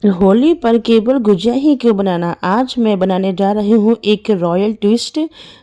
होली पर केवल गुजिया ही क्यों बनाना। आज मैं बनाने जा रही हूँ एक रॉयल ट्विस्ट,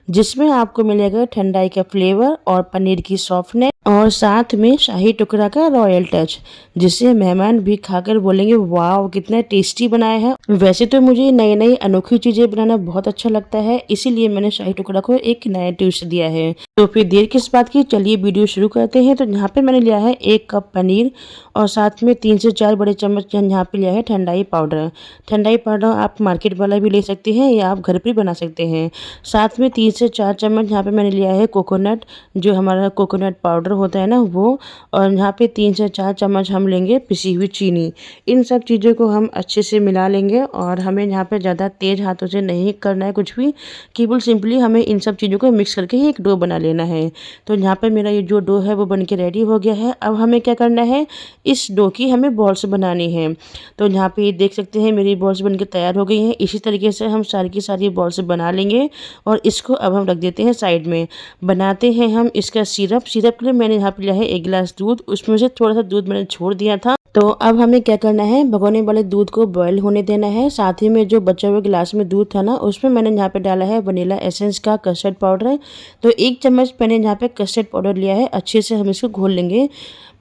जिसमें आपको मिलेगा ठंडाई का फ्लेवर और पनीर की सॉफ्टनेस और साथ में शाही टुकड़ा का रॉयल टच, जिसे मेहमान भी खाकर बोलेंगे वाह कितना टेस्टी बनाया है। वैसे तो मुझे नई नई अनोखी चीजें बनाना बहुत अच्छा लगता है, इसीलिए मैंने शाही टुकड़ा को एक नया ट्विस्ट दिया है। तो फिर देर किस बात की, चलिए वीडियो शुरू करते हैं। तो यहाँ पे मैंने लिया है 1 कप पनीर और साथ में 3 से 4 बड़े चम्मच यहाँ पे लिया है ठंडाई पाउडर। ठंडाई पाउडर आप मार्केट वाला भी ले सकते हैं या आप घर पे बना सकते हैं। साथ में 3 से 4 चम्मच यहाँ पे मैंने लिया है कोकोनट, जो हमारा कोकोनट पाउडर होता है ना वो। और यहाँ पे 3 से 4 चम्मच हम लेंगे पिसी हुई चीनी। इन सब चीज़ों को हम अच्छे से मिला लेंगे और हमें यहाँ पे ज़्यादा तेज़ हाथों से नहीं करना है कुछ भी, केवल सिंपली हमें इन सब चीज़ों को मिक्स करके ही एक डो बना लेना है। तो यहाँ पे मेरा ये जो डो है वो बन के रेडी हो गया है। अब हमें क्या करना है, इस डो की हमें बॉल्स बनानी है। तो यहाँ पे देख सकते हैं मेरी बॉल्स बनके तैयार हो गई हैं। इसी तरीके से हम सारी की सारी बॉल्स बना लेंगे और इसको अब हम रख देते हैं साइड में। बनाते हैं हम इसका सिरप। सिरप के लिए मैंने यहाँ पे लिया है 1 गिलास दूध, उसमें से थोड़ा सा दूध मैंने छोड़ दिया था। तो अब हमें क्या करना है, भगोने वाले दूध को बॉयल होने देना है। साथ ही में जो बचा हुआ गिलास में दूध था ना, उसमें मैंने यहाँ पे डाला है वनीला एसेंस का कस्टर्ड पाउडर। तो 1 चम्मच मैंने यहाँ पे कस्टर्ड पाउडर लिया है। अच्छे से हम इसको घोल लेंगे।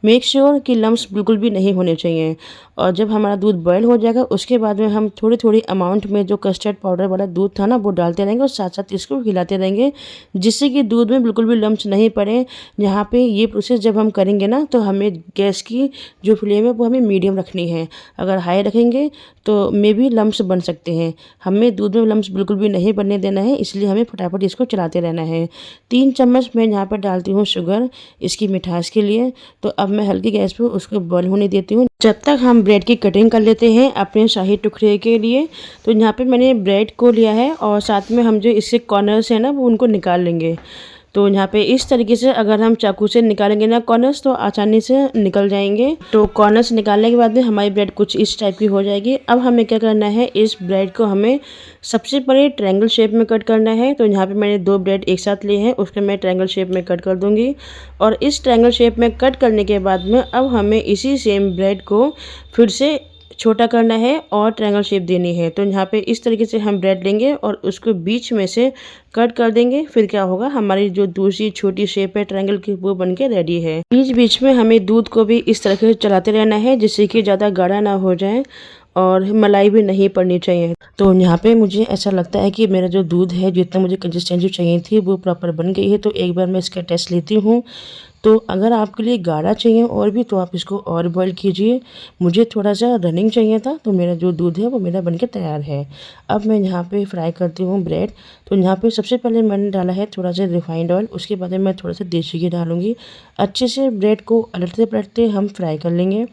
मेक श्योर कि लम्स बिल्कुल भी नहीं होने चाहिए। और जब हमारा दूध बॉयल हो जाएगा उसके बाद में हम थोड़ी थोड़ी अमाउंट में जो कस्टर्ड पाउडर वाला दूध था ना वो डालते रहेंगे और साथ साथ इसको हिलाते रहेंगे, जिससे कि दूध में बिल्कुल भी लम्स नहीं पड़े। यहाँ पे ये प्रोसेस जब हम करेंगे ना, तो हमें गैस की जो फ्लेम है वो हमें मीडियम रखनी है। अगर हाई रखेंगे तो मे भी लम्स बन सकते हैं। हमें दूध में लम्स बिल्कुल भी नहीं बनने देना है, इसलिए हमें फटाफट इसको चलाते रहना है। 3 चम्मच मैं यहाँ पर डालती हूँ शुगर, इसकी मिठास के लिए। तो अब मैं हल्की गैस पे उसको बॉयल होने देती हूँ जब तक हम ब्रेड की कटिंग कर लेते हैं अपने शाही टुकड़े के लिए। तो यहाँ पे मैंने ब्रेड को लिया है और साथ में हम जो इससे कॉर्नर्स हैं ना वो उनको निकाल लेंगे। तो यहाँ पे इस तरीके से अगर हम चाकू से निकालेंगे ना कॉर्नर्स, तो आसानी से निकल जाएंगे। तो कॉर्नर्स निकालने के बाद में हमारी ब्रेड कुछ इस टाइप की हो जाएगी। अब हमें क्या करना है, इस ब्रेड को हमें सबसे पहले ट्रायंगल शेप में कट करना है। तो यहाँ पे मैंने 2 ब्रेड एक साथ लिए हैं, उसको मैं ट्रायंगल शेप में कट कर दूँगी। और इस ट्रायंगल शेप में कट करने के बाद में अब हमें इसी सेम ब्रेड को फिर से छोटा करना है और ट्रायंगल शेप देनी है। तो यहाँ पे इस तरीके से हम ब्रेड लेंगे और उसको बीच में से कट कर देंगे। फिर क्या होगा, हमारी जो दूसरी छोटी शेप है ट्रायंगल की वो बनके रेडी है। बीच बीच में हमें दूध को भी इस तरह से चलाते रहना है, जिससे कि ज़्यादा गाढ़ा ना हो जाए और मलाई भी नहीं पड़नी चाहिए। तो यहाँ पे मुझे ऐसा लगता है कि मेरा जो दूध है, जितना मुझे कंसिस्टेंसी चाहिए थी वो प्रॉपर बन गई है। तो एक बार मैं इसका टेस्ट लेती हूँ। तो अगर आपके लिए गाढ़ा चाहिए और भी तो आप इसको और बॉईल कीजिए। मुझे थोड़ा सा रनिंग चाहिए था, तो मेरा जो दूध है वो मेरा बनके तैयार है। अब मैं यहाँ पे फ्राई करती हूँ ब्रेड। तो यहाँ पे सबसे पहले मैंने डाला है थोड़ा सा रिफाइंड ऑयल, उसके बाद में मैं थोड़ा सा देसी घी डालूँगी। अच्छे से ब्रेड को पलटते पलटते हम फ्राई कर लेंगे।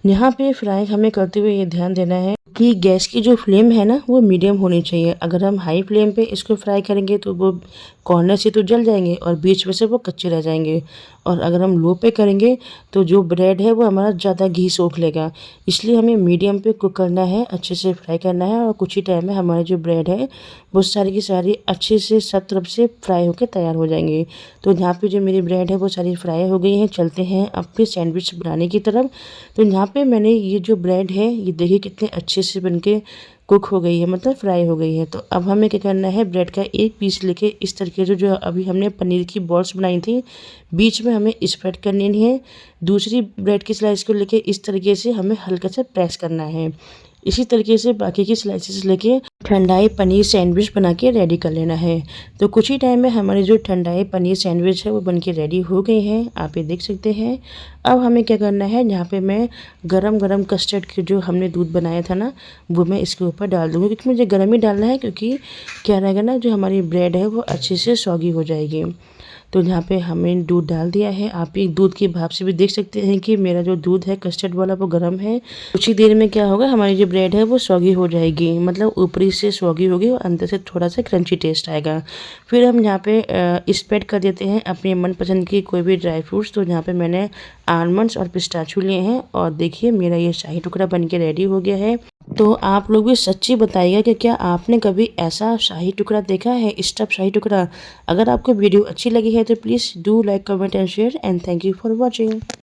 यहाँ पे फ्राई हमें करते हुए ये ध्यान देना है कि गैस की जो फ्लेम है ना वो मीडियम होनी चाहिए। अगर हम हाई फ्लेम पे इसको फ्राई करेंगे तो वो कॉर्नर से तो जल जाएंगे और बीच में से वो कच्चे रह जाएंगे। और अगर हम लो पे करेंगे तो जो ब्रेड है वो हमारा ज़्यादा घी सोख लेगा। इसलिए हमें मीडियम पे कुक करना है, अच्छे से फ्राई करना है। और कुछ ही टाइम में हमारी जो ब्रेड है वो सारी की सारी अच्छे से सब तरफ से फ्राई होकर तैयार हो जाएंगे। तो यहाँ पे जो मेरी ब्रेड है वो सारी फ्राई हो गई हैं। चलते हैं अपने सैंडविच बनाने की तरफ। तो यहाँ पे मैंने ये जो ब्रेड है ये देखिए कितने अच्छे से बनके कुक हो गई है, मतलब फ्राई हो गई है। तो अब हमें क्या करना है, ब्रेड का एक पीस लेके इस तरीके से जो अभी हमने पनीर की बॉल्स बनाई थी बीच में हमें स्प्रेड करनी है। दूसरी ब्रेड की स्लाइस को लेके इस तरीके से हमें हल्का सा प्रेस करना है। इसी तरीके से बाकी की स्लाइसेस लेके ठंडाई पनीर सैंडविच बना के रेडी कर लेना है। तो कुछ ही टाइम में हमारी जो ठंडाई पनीर सैंडविच है वो बन के रेडी हो गई है, आप ये देख सकते हैं। अब हमें क्या करना है, यहाँ पे मैं गरम गरम कस्टर्ड के जो हमने दूध बनाया था ना वो मैं इसके ऊपर डाल दूँगी, क्योंकि मुझे गरम ही डालना है। क्योंकि क्या रहेगा ना, जो हमारी ब्रेड है वो अच्छे से सॉगी हो जाएगी। तो यहाँ पे हमने दूध डाल दिया है। आप ये दूध के भाप से भी देख सकते हैं कि मेरा जो दूध है कस्टर्ड वाला वो गर्म है। कुछ ही देर में क्या होगा, हमारी जो ब्रेड है वो सॉगी हो जाएगी, मतलब ऊपरी से सॉगी होगी और अंदर से थोड़ा सा क्रंची टेस्ट आएगा। फिर हम यहाँ पे स्प्रेड कर देते हैं अपने मनपसंद की कोई भी ड्राई फ्रूट्स। तो यहाँ पे मैंने आलमंड्स और पिस्ताचू लिए हैं और देखिए मेरा ये शाही टुकड़ा बन के रेडी हो गया है। तो आप लोग भी सच्ची बताइएगा कि क्या आपने कभी ऐसा शाही टुकड़ा देखा है, स्टफ़ शाही टुकड़ा। अगर आपको वीडियो अच्छी लगी है तो please do like comment and share and thank you for watching.